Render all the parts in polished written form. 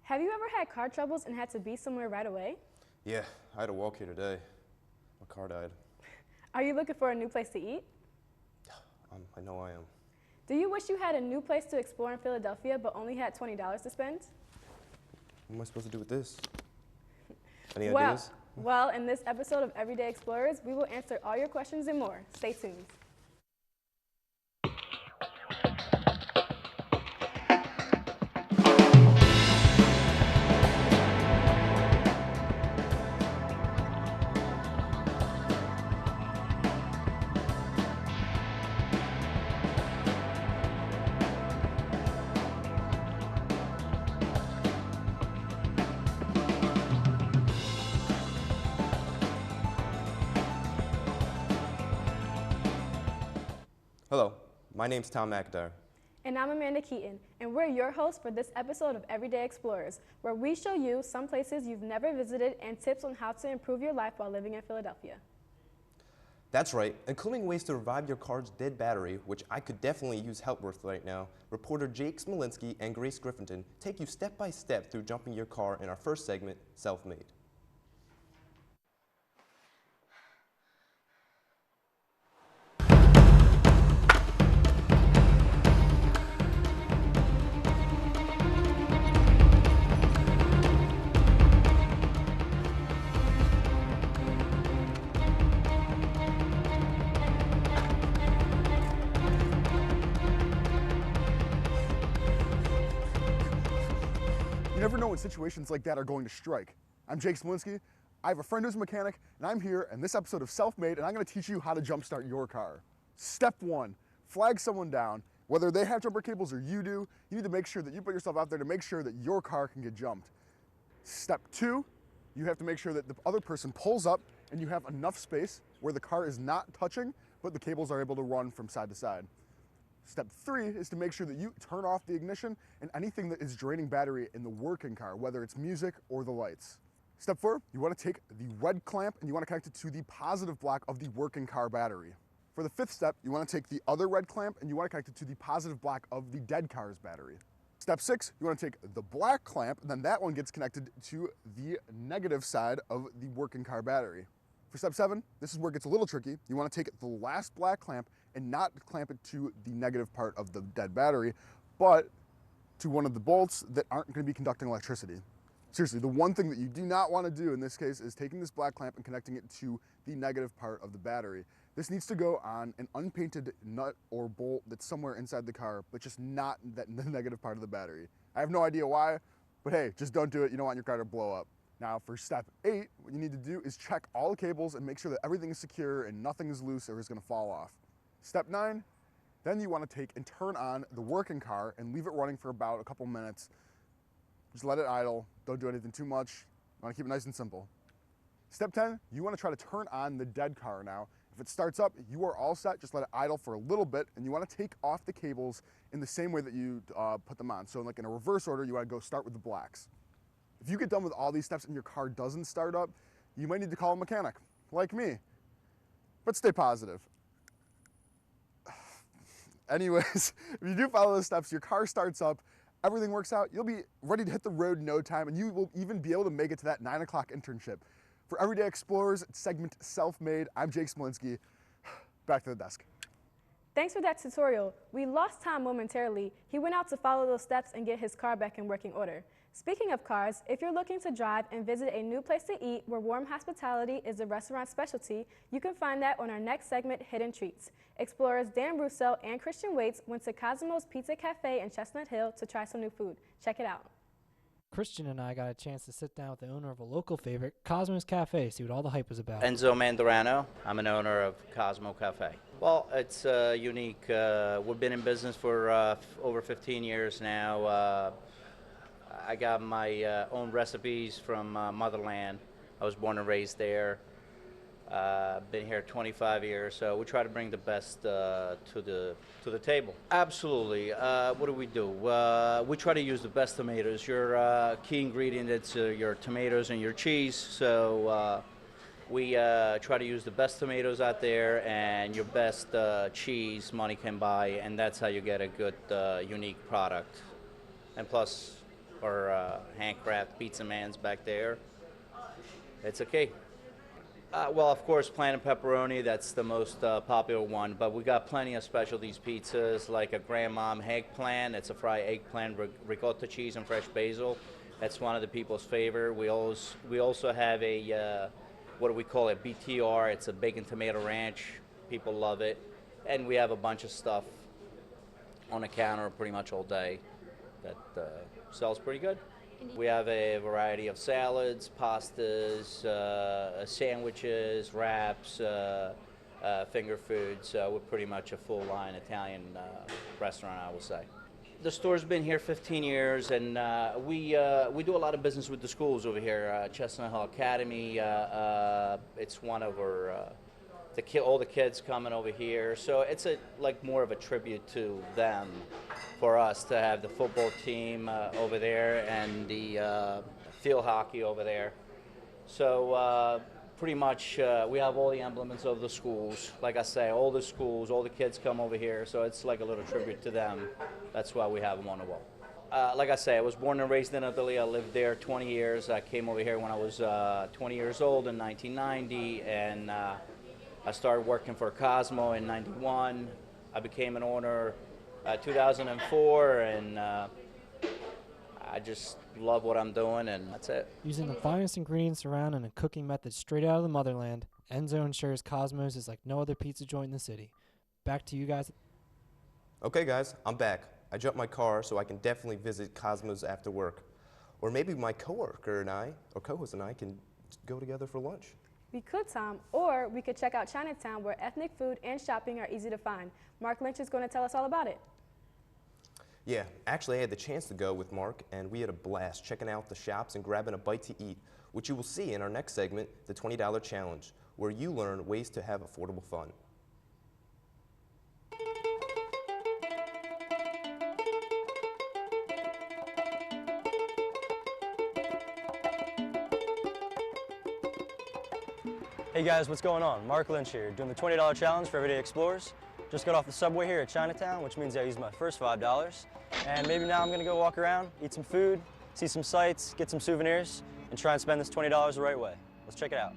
Have you ever had car troubles and had to be somewhere right away? Yeah, I had to walk here today. My car died. Are you looking for a new place to eat? I know I am. Do you wish you had a new place to explore in Philadelphia but only had $20 to spend? What am I supposed to do with this? Any Well, ideas? well, in this episode of Everyday Explorers, we will answer all your questions and more. Stay tuned. Hello, my name's Tom McIntyre. And I'm Amanda Keaton, and we're your hosts for this episode of Everyday Explorers, where we show you some places you've never visited and tips on how to improve your life while living in Philadelphia. That's right, including ways to revive your car's dead battery, which I could definitely use help with right now. Reporter Jake Smolinski and Grace Griffington take you step by step through jumping your car in our first segment, Self-Made. You never know when situations like that are going to strike. I'm Jake Smolinski. I have a friend who's a mechanic, and I'm here in this episode of Self-Made, and I'm going to teach you how to jumpstart your car. Step one, flag someone down. Whether they have jumper cables or you do, you need to make sure that you put yourself out there to make sure that your car can get jumped. Step two, you have to make sure that the other person pulls up and you have enough space where the car is not touching, but the cables are able to run from side to side. Step three is to make sure that you turn off the ignition and anything that is draining battery in the working car, whether it's music or the lights. Step four, you want to take the red clamp and you want to connect it to the positive block of the working car battery. For the fifth step, you want to take the other red clamp and you want to connect it to the positive block of the dead car's battery. Step six, you want to take the black clamp and then that one gets connected to the negative side of the working car battery. For step seven, this is where it gets a little tricky. You want to take the last black clamp and not clamp it to the negative part of the dead battery, but to one of the bolts that aren't going to be conducting electricity. Seriously, the one thing that you do not want to do in this case is taking this black clamp and connecting it to the negative part of the battery. This needs to go on an unpainted nut or bolt that's somewhere inside the car, but just not the negative part of the battery. I have no idea why, but hey, just don't do it. You don't want your car to blow up. Now for step 8, what you need to do is check all the cables and make sure that everything is secure and nothing is loose or is going to fall off. Step 9, then you want to take and turn on the working car and leave it running for about a couple minutes. Just let it idle, don't do anything too much. You want to keep it nice and simple. Step 10, you want to try to turn on the dead car now. If it starts up, you are all set, just let it idle for a little bit, and you want to take off the cables in the same way that you put them on. So like in a reverse order, you want to go start with the blacks. If you get done with all these steps and your car doesn't start up, you might need to call a mechanic, like me. But stay positive. Anyways, if you do follow those steps, your car starts up, everything works out, you'll be ready to hit the road in no time, and you will even be able to make it to that 9 o'clock internship. For Everyday Explorers, segment Self-Made, I'm Jake Smolinski. Back to the desk. Thanks for that tutorial. We lost Tom momentarily. He went out to follow those steps and get his car back in working order. Speaking of cars, if you're looking to drive and visit a new place to eat where warm hospitality is a restaurant specialty, you can find that on our next segment, Hidden Treats. Explorers Dan Russo and Christian Waits went to Cosmo's Pizza Cafe in Chestnut Hill to try some new food. Check it out. Christian and I got a chance to sit down with the owner of a local favorite, Cosmo's Cafe, see what all the hype was about. Enzo Mandarano. I'm an owner of Cosmo Cafe. Well, it's unique. We've been in business for over 15 years now. I got my own recipes from motherland. I was born and raised there. Been here 25 years, so we try to bring the best to the table. Absolutely. What do? We try to use the best tomatoes. Your key ingredient is your tomatoes and your cheese. So we try to use the best tomatoes out there and your best cheese money can buy, and that's how you get a good, unique product. And plus, or handcraft pizza mans back there, it's okay. Well, of course, plain pepperoni, that's the most popular one, but we got plenty of specialties pizzas like a grandmom eggplant. It's a fried eggplant, ricotta cheese, and fresh basil. That's one of the people's favorite. We also have a, what do we call it, BTR. It's a bacon tomato ranch. People love it. And we have a bunch of stuff on the counter pretty much all day that sells pretty good. We have a variety of salads, pastas, sandwiches, wraps, finger foods. We're pretty much a full-line Italian restaurant, I will say. The store's been here 15 years, and we do a lot of business with the schools over here. Chestnut Hill Academy, it's one of our, all the kids coming over here. So it's like more of a tribute to them, for us to have the football team over there and the field hockey over there. So pretty much we have all the emblems of the schools. Like I say, all the schools, all the kids come over here, so it's like a little tribute to them. That's why we have them on the wall. Like I say, I was born and raised in Italy. I lived there 20 years. I came over here when I was 20 years old in 1990, and I started working for Cosmo in 91. I became an owner 2004, and I just love what I'm doing, and that's it. Using the finest ingredients around and a cooking method straight out of the motherland, Enzo ensures Cosmos is like no other pizza joint in the city. Back to you guys. Okay guys, I'm back. I jumped my car so I can definitely visit Cosmos after work. Or maybe my coworker and I, or co-host and I, can go together for lunch. We could, Tom, or we could check out Chinatown, where ethnic food and shopping are easy to find. Mark Lynch is going to tell us all about it. Yeah, actually I had the chance to go with Mark, and we had a blast checking out the shops and grabbing a bite to eat, which you will see in our next segment, the $20 Challenge, where you learn ways to have affordable fun. Hey guys, what's going on? Mark Lynch here, doing the $20 challenge for Everyday Explorers. Just got off the subway here at Chinatown, which means I used my first $5. And maybe now I'm gonna go walk around, eat some food, see some sights, get some souvenirs, and try and spend this $20 the right way. Let's check it out.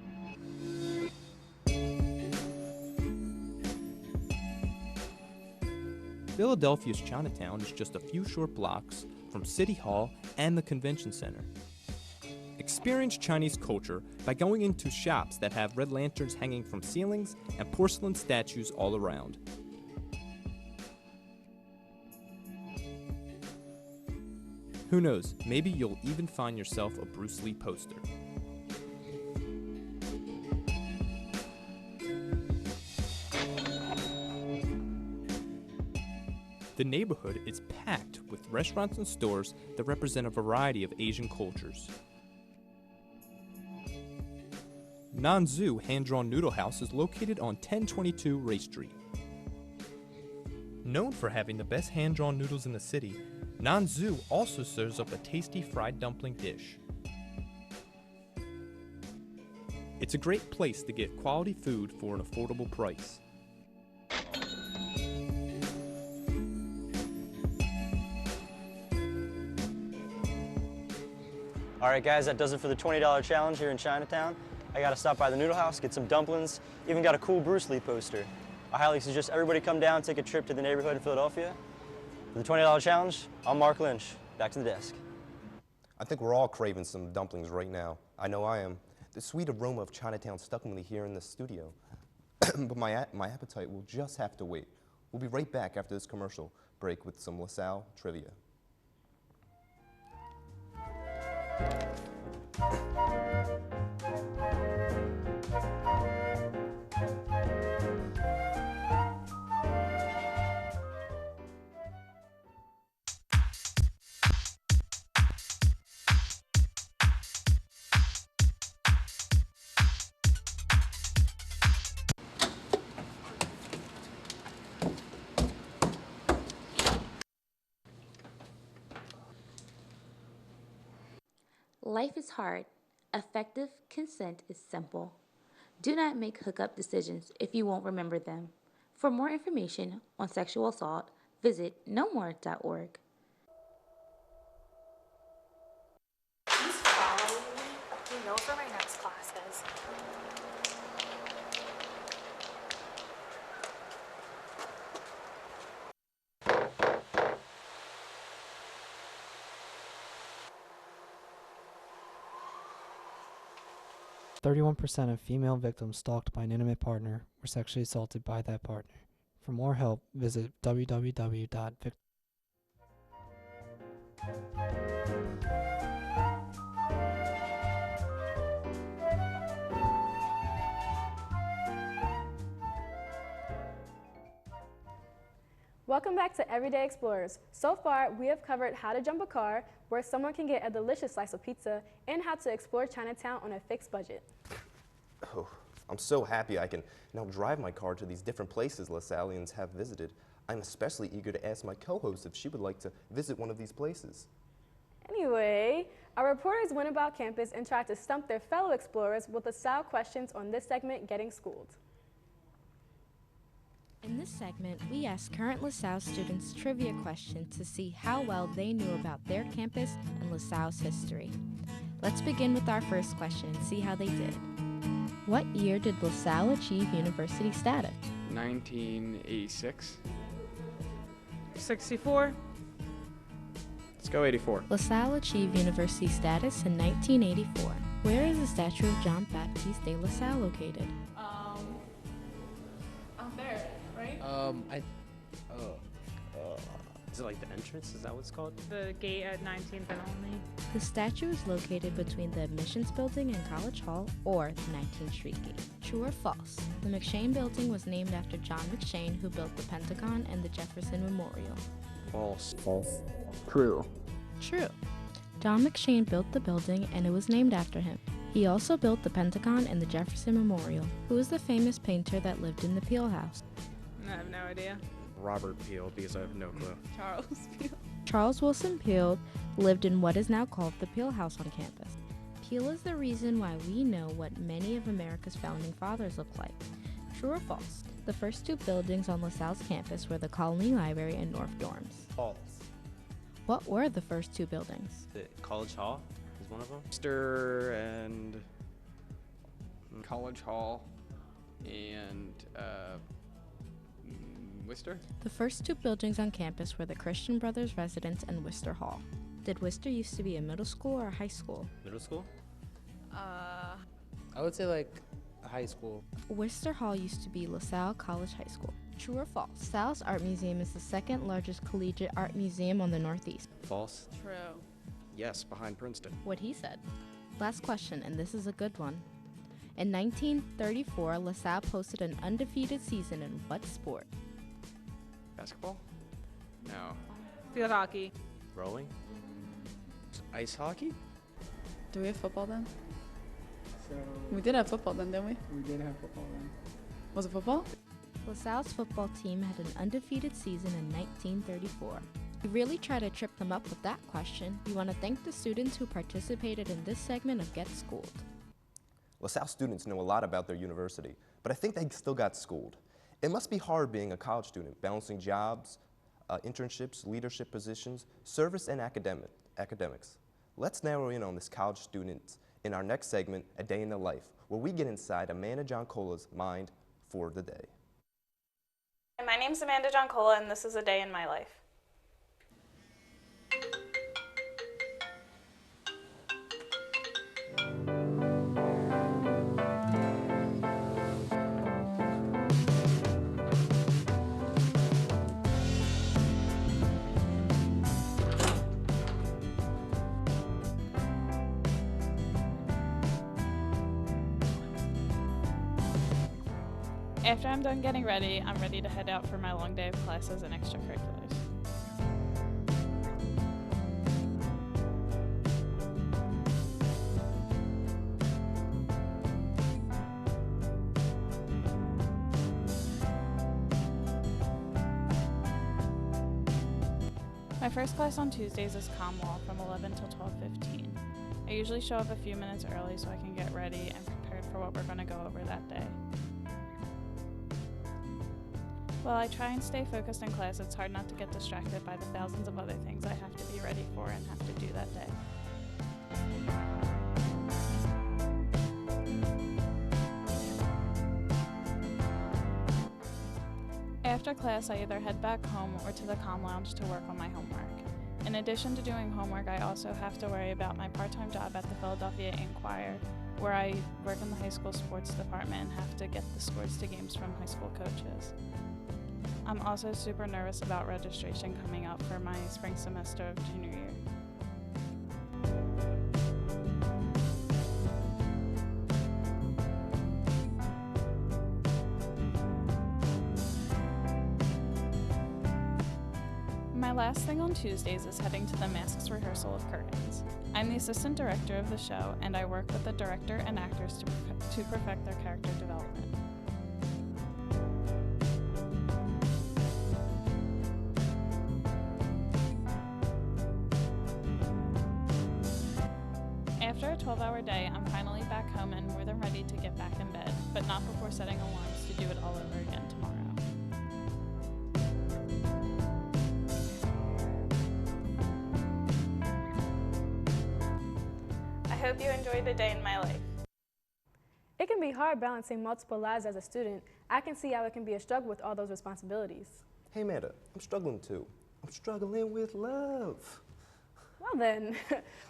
Philadelphia's Chinatown is just a few short blocks from City Hall and the Convention Center. Experience Chinese culture by going into shops that have red lanterns hanging from ceilings and porcelain statues all around. Who knows, maybe you'll even find yourself a Bruce Lee poster. The neighborhood is packed with restaurants and stores that represent a variety of Asian cultures. Nanzu Hand-Drawn Noodle House is located on 1022 Ray Street. Known for having the best hand-drawn noodles in the city, Nanzu also serves up a tasty fried dumpling dish. It's a great place to get quality food for an affordable price. All right guys, that does it for the $20 challenge here in Chinatown. I gotta stop by the Noodle House, get some dumplings, even got a cool Bruce Lee poster. I highly suggest everybody come down, take a trip to the neighborhood in Philadelphia. For the $20 challenge, I'm Mark Lynch. Back to the desk. I think we're all craving some dumplings right now. I know I am. The sweet aroma of Chinatown stuck with me here in the studio. But my appetite will just have to wait. We'll be right back after this commercial break with some LaSalle trivia. Life is hard. Effective consent is simple. Do not make hookup decisions if you won't remember them. For more information on sexual assault, visit nomore.org. for my next classes. 31% of female victims stalked by an intimate partner were sexually assaulted by that partner. For more help, visit www.victim. Welcome back to Everyday Explorers. So far, we have covered how to jump a car, where someone can get a delicious slice of pizza, and how to explore Chinatown on a fixed budget. Oh, I'm so happy I can now drive my car to these different places LaSallians have visited. I'm especially eager to ask my co-host if she would like to visit one of these places. Anyway, our reporters went about campus and tried to stump their fellow explorers with LaSalle questions on this segment, Getting Schooled. In this segment, we asked current LaSalle students trivia questions to see how well they knew about their campus and LaSalle's history. Let's begin with our first question and see how they did. What year did LaSalle achieve university status? 1986. 64. Let's go 84. LaSalle achieved university status in 1984. Where is the statue of John Baptiste de LaSalle located? Out there, right? Is it like the entrance? Is that what it's called? The gate at 19th and Only. The statue is located between the admissions building and College Hall, or the 19th Street Gate. True or false? The McShane building was named after John McShane, who built the Pentagon and the Jefferson Memorial. False. False. True. True. John McShane built the building and it was named after him. He also built the Pentagon and the Jefferson Memorial. Who is the famous painter that lived in the Peel House? I have no idea. Robert Peel, because I have no clue. Charles Peel. Charles Wilson Peel lived in what is now called the Peel House on campus. Peel is the reason why we know what many of America's founding fathers looked like. True or false? The first two buildings on LaSalle's campus were the Colony Library and North Dorms. False. What were the first two buildings? The College Hall is one of them. Worcester and College Hall and Worcester? The first two buildings on campus were the Christian Brothers Residence and Worcester Hall. Did Worcester used to be a middle school or a high school? Middle school? I would say like a high school. Worcester Hall used to be LaSalle College High School. True or false? LaSalle's Art Museum is the second largest collegiate art museum on the Northeast. False. True. Yes, behind Princeton. What he said. Last question, and this is a good one. In 1934, LaSalle posted an undefeated season in what sport? Basketball? No. Field hockey. Rowing? Ice hockey? Do we have football then? We did have football then, didn't we? We did have football then. Was it football? LaSalle's football team had an undefeated season in 1934. We really try to trip them up with that question. We want to thank the students who participated in this segment of Get Schooled. LaSalle students know a lot about their university, but I think they still got schooled. It must be hard being a college student, balancing jobs, internships, leadership positions, service, and academics. Let's narrow in on this college student in our next segment, A Day in the Life, where we get inside Amanda Giancola's mind for the day. My name's Amanda Giancola, and this is A Day in My Life. After I'm done getting ready, I'm ready to head out for my long day of classes and extracurriculars. My first class on Tuesdays is Comm Law from 11 till 12:15. I usually show up a few minutes early so I can get ready and prepared for what we're going to go over that day. While I try and stay focused in class, it's hard not to get distracted by the thousands of other things I have to be ready for and have to do that day. After class, I either head back home or to the comm lounge to work on my homework. In addition to doing homework, I also have to worry about my part-time job at the Philadelphia Inquirer, where I work in the high school sports department and have to get the scores to games from high school coaches. I'm also super nervous about registration coming up for my spring semester of junior year. My last thing on Tuesdays is heading to the Masks rehearsal of Curtains. I'm the assistant director of the show, and I work with the director and actors to perfect their character development. After a 12-hour day, I'm finally back home and more than ready to get back in bed, but not before setting alarms to do it all over again tomorrow. I hope you enjoyed the day in my life. It can be hard balancing multiple lives as a student. I can see how it can be a struggle with all those responsibilities. Hey Amanda, I'm struggling too. I'm struggling with love. Well then,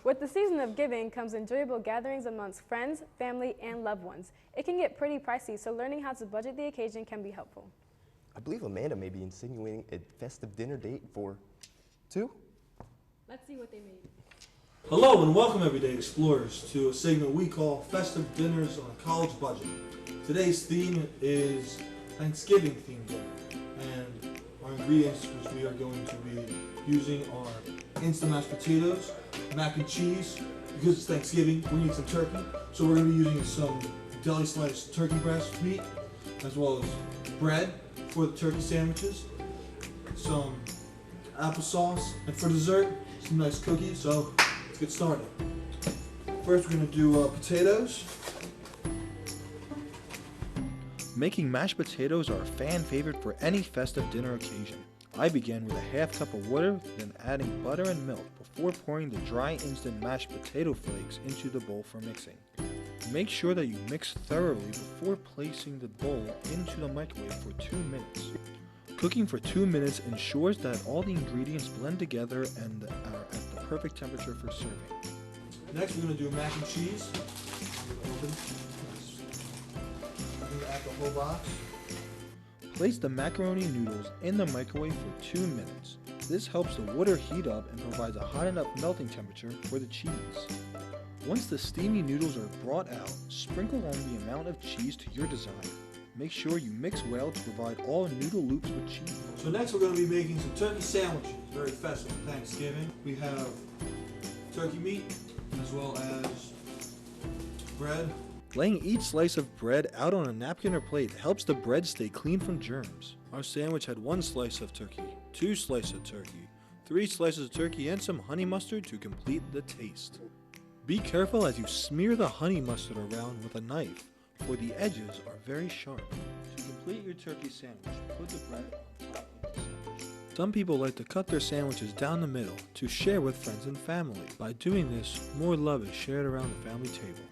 with the season of giving comes enjoyable gatherings amongst friends, family, and loved ones. It can get pretty pricey, so learning how to budget the occasion can be helpful. I believe Amanda may be insinuating a festive dinner date for 2? Let's see what they made. Hello and welcome Everyday Explorers to a segment we call Festive Dinners on a College Budget. Today's theme is Thanksgiving themed dinner, and our ingredients which we are going to be using are instant mashed potatoes, mac and cheese. Because it's Thanksgiving, we need some turkey, so we're going to be using some deli sliced turkey breast meat, as well as bread for the turkey sandwiches, some applesauce, and for dessert, some nice cookies. So let's get started. First, we're going to do potatoes. Making mashed potatoes are a fan favorite for any festive dinner occasion. I began with a half cup of water, then adding butter and milk before pouring the dry instant mashed potato flakes into the bowl for mixing. Make sure that you mix thoroughly before placing the bowl into the microwave for 2 minutes. Cooking for 2 minutes ensures that all the ingredients blend together and are at the perfect temperature for serving. Next, we're going to do mac and cheese. Open. I'm going to add the whole box. Place the macaroni noodles in the microwave for 2 minutes. This helps the water heat up and provides a hot enough melting temperature for the cheese. Once the steamy noodles are brought out, sprinkle on the amount of cheese to your desire. Make sure you mix well to provide all noodle loops with cheese. So next we're going to be making some turkey sandwiches. Very festive for Thanksgiving. We have turkey meat as well as bread. Laying each slice of bread out on a napkin or plate helps the bread stay clean from germs. Our sandwich had 1 slice of turkey, 2 slices of turkey, 3 slices of turkey, and some honey mustard to complete the taste. Be careful as you smear the honey mustard around with a knife, for the edges are very sharp. To complete your turkey sandwich, put the bread on top of the sandwich. Some people like to cut their sandwiches down the middle to share with friends and family. By doing this, more love is shared around the family table.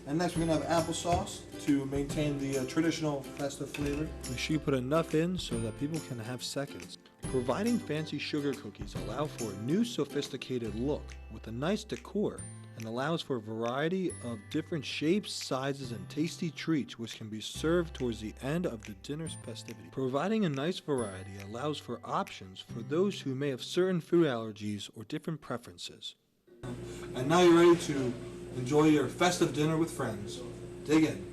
And next we're going to have applesauce to maintain the traditional festive flavor. Make sure you put enough in so that people can have seconds. Providing fancy sugar cookies allow for a new sophisticated look with a nice decor and allows for a variety of different shapes, sizes, and tasty treats which can be served towards the end of the dinner's festivity. Providing a nice variety allows for options for those who may have certain food allergies or different preferences. And now you're ready to enjoy your festive dinner with friends. Dig in.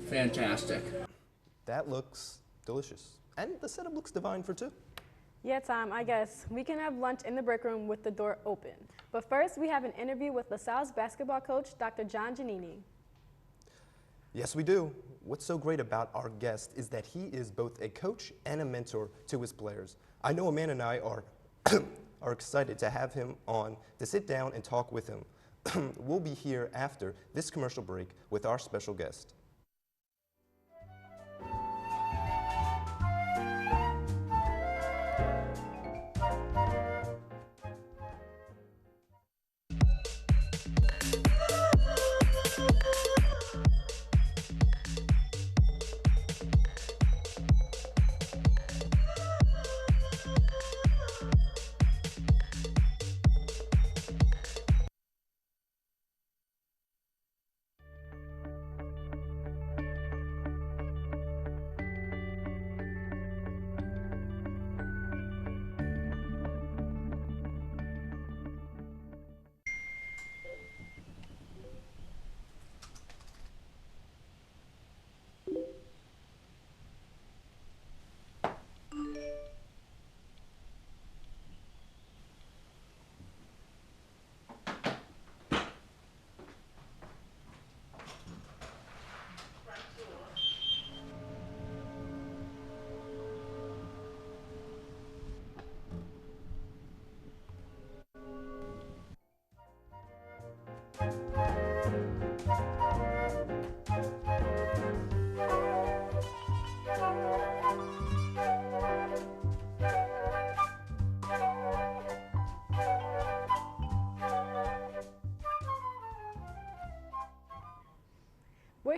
Fantastic. That looks delicious. And the setup looks divine for 2. Yeah, Tom, I guess. We can have lunch in the break room with the door open. But first, we have an interview with LaSalle's basketball coach, Dr. John Giannini. Yes, we do. What's so great about our guest is that he is both a coach and a mentor to his players. I know Amanda and I are are excited to have him on to sit down and talk with him. We'll be here after this commercial break with our special guest.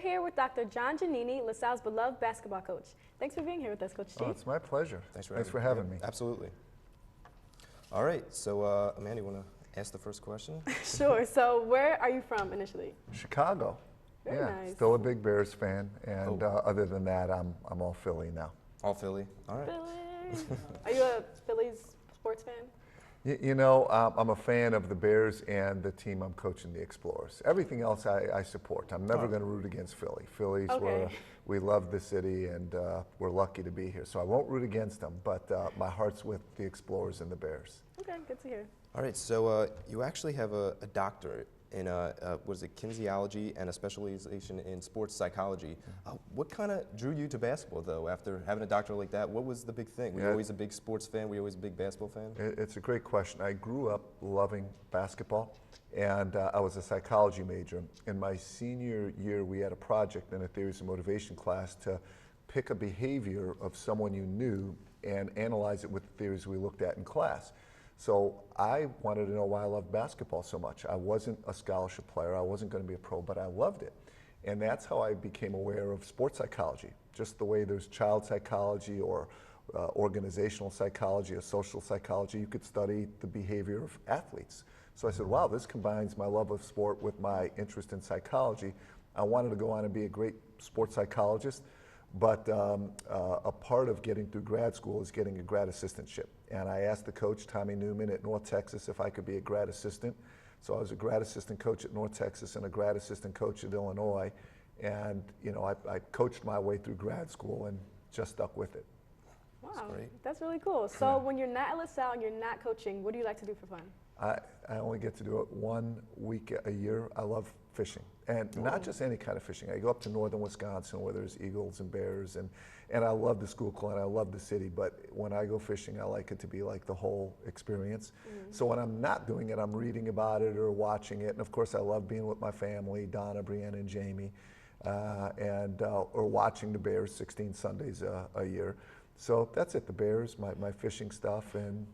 here with Dr. John Giannini, LaSalle's beloved basketball coach. Thanks for being here with us, Coach G. Oh, it's my pleasure. Thanks for having me. Absolutely. All right, so Amanda, you want to ask the first question? Sure. So where are you from initially? Chicago. Very yeah, nice. still a big Bears fan, and other than that, I'm all Philly now. All Philly. All right. Philly. Are you a Phillies sports fan? You know, I'm a fan of the Bears and the team I'm coaching, the Explorers. Everything else I support. I'm never going to root against Philly. Phillies, we love the city, and we're lucky to be here. So I won't root against them, but my heart's with the Explorers and the Bears. Okay, good to hear. All right, so you actually have a doctorate in, was it kinesiology and a specialization in sports psychology. What kind of drew you to basketball, though, after having a doctorate like that? What was the big thing? Were you always a big sports fan? Were you always a big basketball fan? It's a great question. I grew up loving basketball, and I was a psychology major. In my senior year, we had a project in a theories of motivation class to pick a behavior of someone you knew and analyze it with the theories we looked at in class. So I wanted to know why I loved basketball so much. I wasn't a scholarship player. I wasn't going to be a pro, but I loved it. And that's how I became aware of sports psychology, just the way there's child psychology or organizational psychology or social psychology. You could study the behavior of athletes. So I said, wow, this combines my love of sport with my interest in psychology. I wanted to go on and be a great sports psychologist. But a part of getting through grad school is getting a grad assistantship. And I asked the coach, Tommy Newman at North Texas, if I could be a grad assistant. So I was a grad assistant coach at North Texas and a grad assistant coach at Illinois. And you know, I coached my way through grad school and just stuck with it. Wow, that's really cool. So when you're not at LaSalle and you're not coaching, what do you like to do for fun? I only get to do it 1 week a year. I love fishing, and not just any kind of fishing. I go up to northern Wisconsin where there's eagles and bears, and I love the Schuylkill and I love the city, but when I go fishing, I like it to be like the whole experience. So when I'm not doing it, I'm reading about it or watching it, and of course I love being with my family, Donna, Brianna, and Jamie, or watching the Bears 16 Sundays a year. So that's it, the Bears, my fishing stuff, and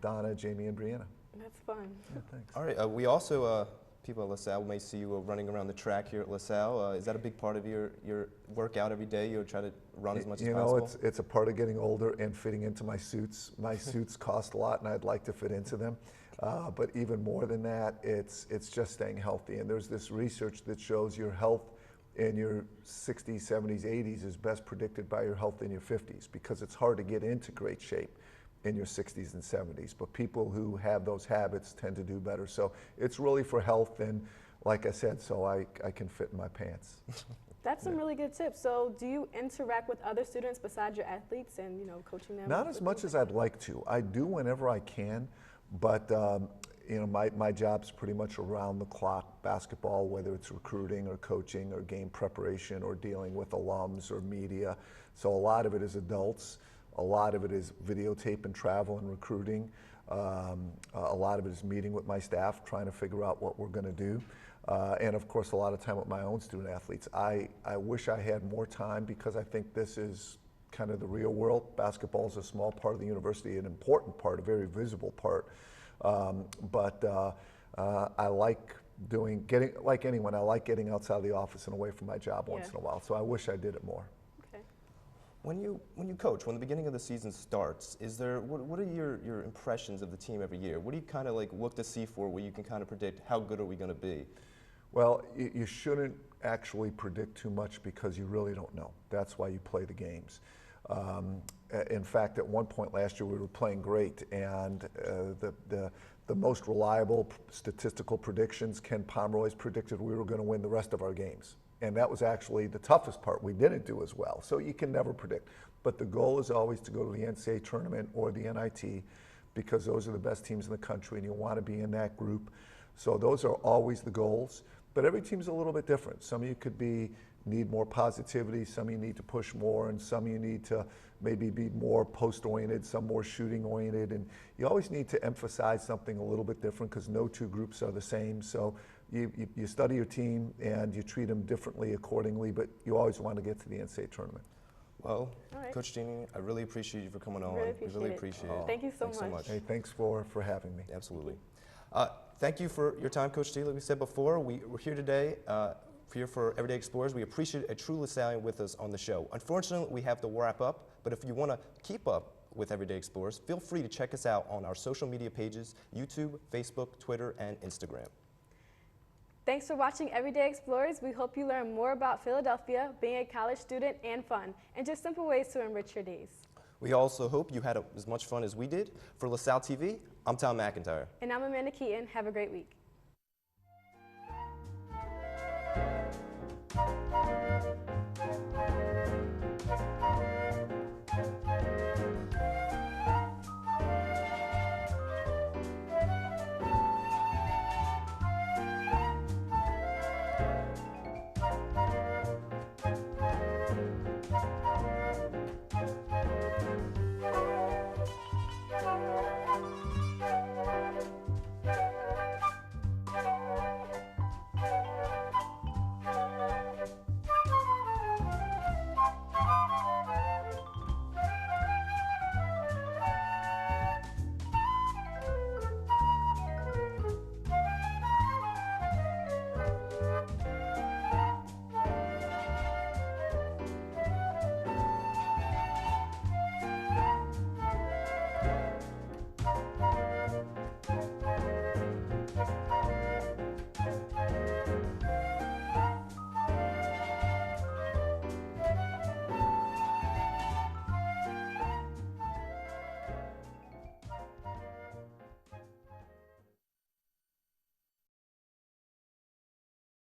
Donna, Jamie, and Brianna. That's fun. Yeah, thanks. All right, we also, people at LaSalle may see you running around the track here at LaSalle. Is that a big part of your workout every day? You try to run as much as possible? You know, it's a part of getting older and fitting into my suits. My suits cost a lot, and I'd like to fit into them. But even more than that, it's just staying healthy. And there's this research that shows your health in your 60s, 70s, 80s is best predicted by your health in your 50s, because it's hard to get into great shape in your 60s and 70s, but people who have those habits tend to do better. So it's really for health, and like I said, so I can fit in my pants. That's some really good tips. So do you interact with other students besides your athletes and, you know, coaching them? Not as much as I'd like to. I do whenever I can, but you know, my job's pretty much around the clock basketball, whether it's recruiting or coaching or game preparation or dealing with alums or media. So a lot of it is adults. A lot of it is videotape and travel and recruiting. A lot of it is meeting with my staff, trying to figure out what we're going to do. And of course, a lot of time with my own student athletes. I wish I had more time, because I think this is kind of the real world. Basketball is a small part of the university, an important part, a very visible part. But I like like anyone, I like getting outside of the office and away from my job once in a while. So I wish I did it more. When you coach, when the beginning of the season starts, is there what are your impressions of the team every year? What do you kind of like look to see for where you can kind of predict how good are we going to be? Well, you shouldn't actually predict too much, because you really don't know. That's why you play the games. In fact, at one point last year we were playing great, and the most reliable statistical predictions, Ken Pomeroy's predicted we were going to win the rest of our games. And that was actually the toughest part. We didn't do as well. So you can never predict. But the goal is always to go to the NCAA tournament or the NIT, because those are the best teams in the country and you want to be in that group. So those are always the goals. But every team's a little bit different. Some of you could need more positivity, some of you need to push more, and some of you need to maybe be more post-oriented, some more shooting-oriented. And you always need to emphasize something a little bit different, because no two groups are the same. So you study your team and you treat them differently accordingly, but you always want to get to the NCAA tournament. Well, Coach Giannini, I really appreciate you for coming on. We really appreciate it. Thank you so much. Hey, thanks for having me. Absolutely. Thank you for your time, Coach G. Like we said before, we're here today here for Everyday Explorers. We appreciate a true LaSallian with us on the show. Unfortunately, we have to wrap up, but if you want to keep up with Everyday Explorers, feel free to check us out on our social media pages, YouTube, Facebook, Twitter, and Instagram. Thanks for watching Everyday Explorers. We hope you learn more about Philadelphia, being a college student, and fun, and just simple ways to enrich your days. We also hope you had as much fun as we did. For LaSalle TV, I'm Tom McIntyre. And I'm Amanda Keaton. Have a great week.